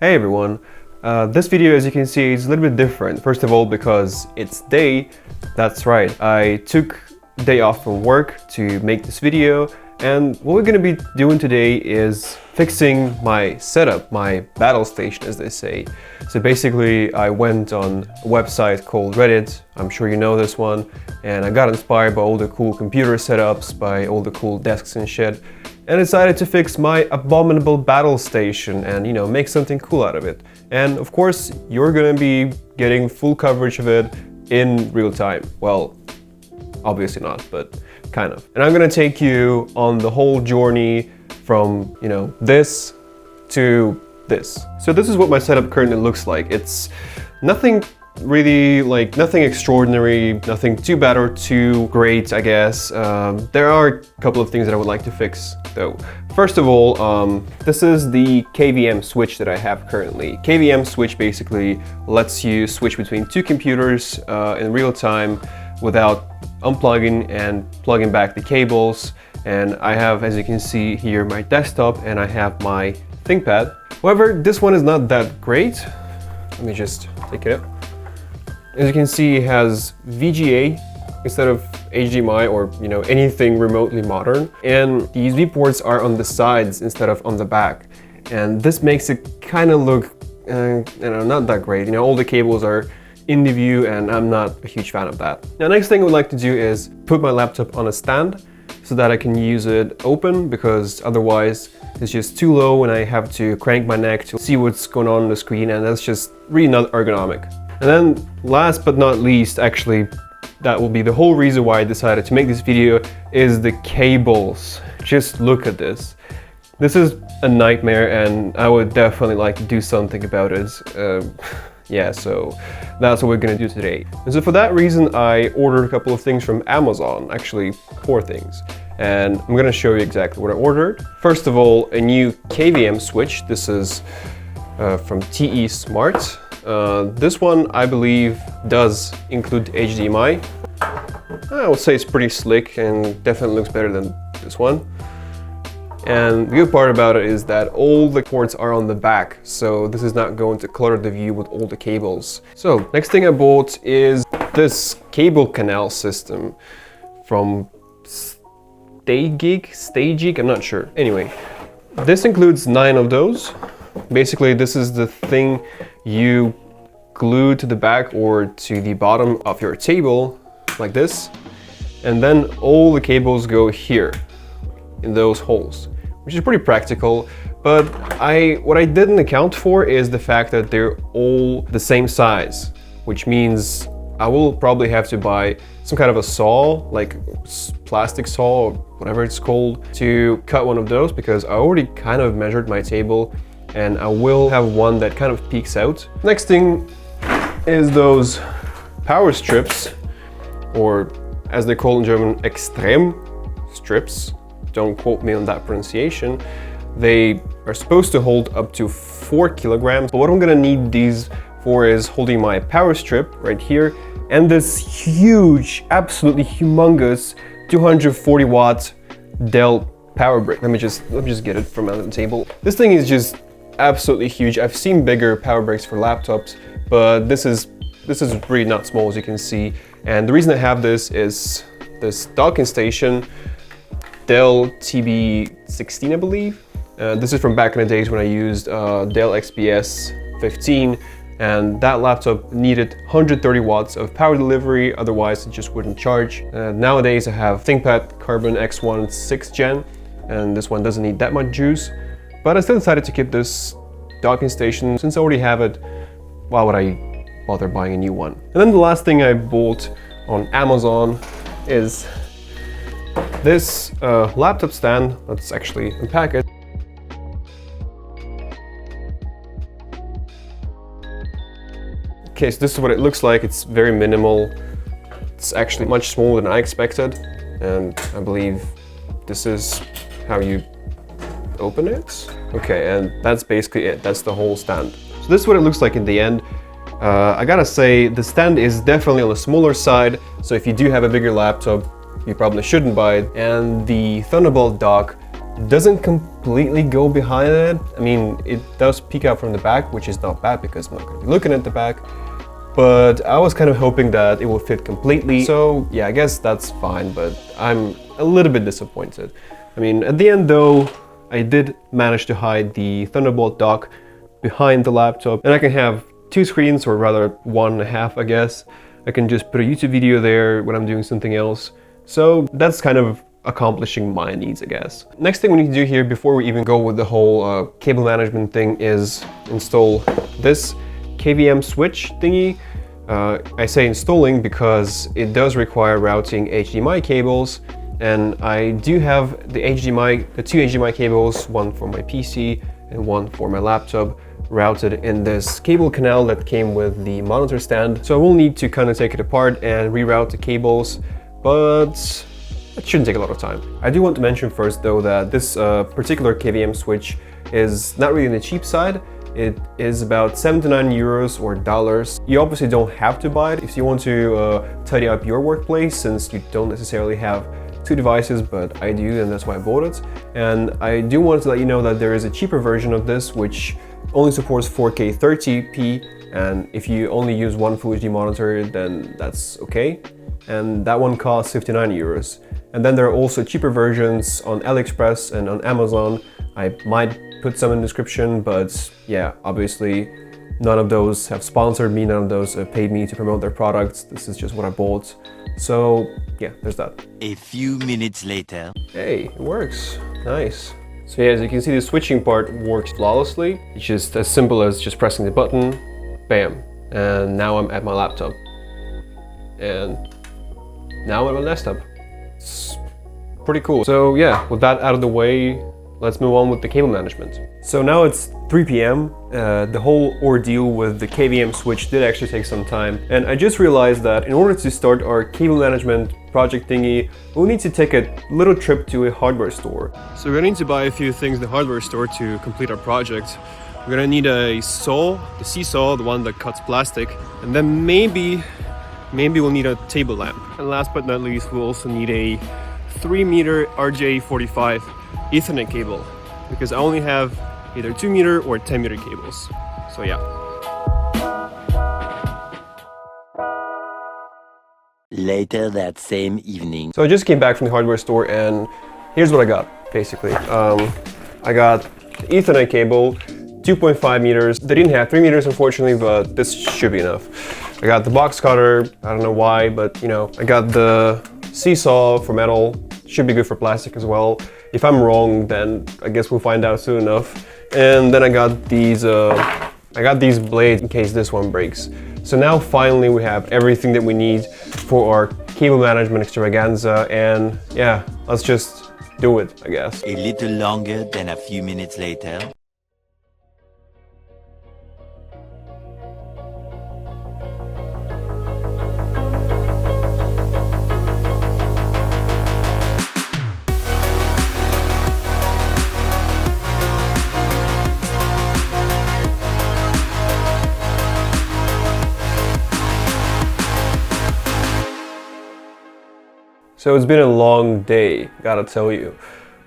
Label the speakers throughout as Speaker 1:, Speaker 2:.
Speaker 1: Hey everyone, this video, as you can see, is a little bit different. First of all, because it's day. That's right, I took a day off from work to make this video, and what we're gonna be doing today is fixing my setup, my battle station, as they say. So basically, I went on a website called Reddit. I'm sure you know this one, and I got inspired by all the cool computer setups, by all the cool desks and shit, and decided to fix my abominable battle station and, you know, make something cool out of it. And of course, you're gonna be getting full coverage of it in real time. Well, obviously not, but kind of. And I'm gonna take you on the whole journey from, you know, this to this. So this is what my setup currently looks like. It's nothing really, like, nothing extraordinary, nothing too bad or too great, I guess. There are a couple of things that I would like to fix though. First of all, this is the KVM switch that I have currently. KVM switch basically lets you switch between two computers in real time without unplugging and plugging back the cables. And I have, as you can see here, my desktop and I have my ThinkPad. However, this one is not that great. Let me just take it up. As you can see, it has VGA instead of HDMI or, you know, anything remotely modern. And the USB ports are on the sides instead of on the back. And this makes it kind of look, you know, not that great. You know, all the cables are in the view and I'm not a huge fan of that. Now, next thing I would like to do is put my laptop on a stand so that I can use it open, because otherwise it's just too low and I have to crank my neck to see what's going on the screen, and that's just really not ergonomic. And then last but not least, actually, that will be the whole reason why I decided to make this video, is the cables. Just look at this. This is a nightmare and I would definitely like to do something about it. Yeah, so that's what we're gonna do today. And so for that reason, I ordered a couple of things from Amazon, actually 4 things. And I'm gonna show you exactly what I ordered. First of all, a new KVM switch. This is from TE Smart. This one, I believe, does include HDMI. I would say it's pretty slick and definitely looks better than this one. And the good part about it is that all the ports are on the back, so this is not going to clutter the view with all the cables. So next thing I bought is this cable canal system from Stagig, I'm not sure. Anyway, this includes 9 of those. Basically, this is the thing you glue to the back or to the bottom of your table, like this. And then all the cables go here, in those holes, which is pretty practical. But what I didn't account for is the fact that they're all the same size, which means I will probably have to buy some kind of a saw, like plastic saw or whatever it's called, to cut one of those, because I already kind of measured my table and I will have one that kind of peeks out. Next thing is those power strips, or as they call in German, Extrem strips. Don't quote me on that pronunciation. They are supposed to hold up to 4 kilograms, but what I'm gonna need these for is holding my power strip right here and this huge, absolutely humongous 240 watt Dell power brick. Let me just get it from under the table. This thing is just absolutely huge. I've seen bigger power bricks for laptops, but this is really not small, as you can see. And the reason I have this is this docking station, Dell TB16, I believe. This is from back in the days when I used Dell XPS 15, and that laptop needed 130 watts of power delivery, otherwise it just wouldn't charge. Nowadays I have ThinkPad Carbon X1 6th gen, and this one doesn't need that much juice, but I still decided to keep this docking station. Since I already have it, why would I bother buying a new one? And then the last thing I bought on Amazon is this laptop stand. Let's actually unpack it. Okay, so this is what it looks like. It's very minimal. It's actually much smaller than I expected. And I believe this is how you open it. Okay, and that's basically it. That's the whole stand. So this is what it looks like in the end. I gotta say, the stand is definitely on the smaller side. So if you do have a bigger laptop, you probably shouldn't buy it. And the Thunderbolt dock doesn't completely go behind it. I mean, it does peek out from the back, which is not bad because I'm not going to be looking at the back. But I was kind of hoping that it will fit completely. So yeah, I guess that's fine, but I'm a little bit disappointed. I mean, at the end though, I did manage to hide the Thunderbolt dock behind the laptop, and I can have two screens, or rather 1.5, I guess. I can just put a YouTube video there when I'm doing something else. So that's kind of accomplishing my needs, I guess. Next thing we need to do here before we even go with the whole cable management thing is install this KVM switch thingy. I say installing because it does require routing HDMI cables, and I do have the two HDMI cables, one for my PC and one for my laptop, routed in this cable canal that came with the monitor stand. So I will need to kind of take it apart and reroute the cables, but it shouldn't take a lot of time. I do want to mention first though that this particular KVM switch is not really on the cheap side. It is about 79 euros or dollars. You obviously don't have to buy it if you want to tidy up your workplace, since you don't necessarily have two devices, but I do, and that's why I bought it. And I do want to let you know that there is a cheaper version of this which only supports 4K 30p, and if you only use one Full HD monitor, then that's okay. And that one costs 59 euros. And then there are also cheaper versions on AliExpress and on Amazon. I might put some in the description, but yeah, obviously none of those have sponsored me, none of those have paid me to promote their products. This is just what I bought. So yeah, there's that.
Speaker 2: A few minutes later.
Speaker 1: Hey, it works. Nice. So yeah, as you can see, the switching part works flawlessly. It's just as simple as just pressing the button, bam. And now I'm at my laptop. And now I'm at my desktop. It's pretty cool. So yeah, with that out of the way, let's move on with the cable management. So now it's 3 p.m. The whole ordeal with the KVM switch did actually take some time. And I just realized that in order to start our cable management project thingy, we'll need to take a little trip to a hardware store. So we're gonna need to buy a few things in the hardware store to complete our project. We're gonna need a saw, the C-saw, the one that cuts plastic. And then maybe we'll need a table lamp. And last but not least, we'll also need a 3-meter RJ45 Ethernet cable, because I only have either 2-meter or 10-meter cables. So yeah.
Speaker 2: Later that same evening.
Speaker 1: So I just came back from the hardware store, and here's what I got, basically. I got the Ethernet cable, 2.5 meters. They didn't have 3 meters, unfortunately, but this should be enough. I got the box cutter, I don't know why, but you know, I got the C-saw for metal, should be good for plastic as well. If I'm wrong, then I guess we'll find out soon enough. And then I got these blades in case this one breaks. So now finally we have everything that we need for our cable management extravaganza, and yeah, let's just do it, I guess.
Speaker 2: A little longer than a few minutes later.
Speaker 1: So it's been a long day, gotta tell you,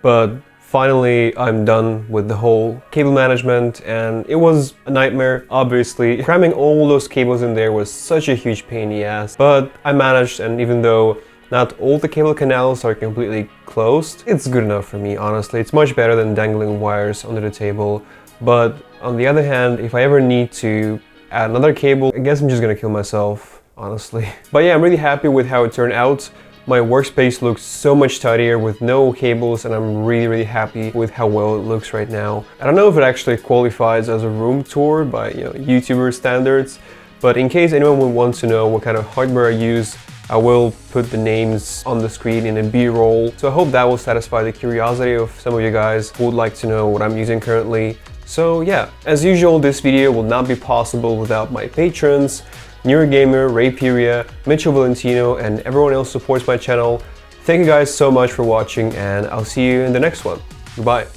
Speaker 1: but finally I'm done with the whole cable management, and it was a nightmare, obviously. Cramming all those cables in there was such a huge pain in the ass, but I managed, and even though not all the cable canals are completely closed, it's good enough for me, honestly. It's much better than dangling wires under the table, but on the other hand, if I ever need to add another cable, I guess I'm just gonna kill myself, honestly. But yeah, I'm really happy with how it turned out. My workspace looks so much tidier with no cables, and I'm really happy with how well it looks right now. I don't know if it actually qualifies as a room tour by YouTuber standards, but in case anyone would want to know what kind of hardware I use, I will put the names on the screen in a B-roll. So I hope that will satisfy the curiosity of some of you guys who would like to know what I'm using currently. So yeah, as usual, this video will not be possible without my patrons. Neurogamer, Rayperia, Mitchell Valentino, and everyone else supports my channel. Thank you guys so much for watching, and I'll see you in the next one. Goodbye.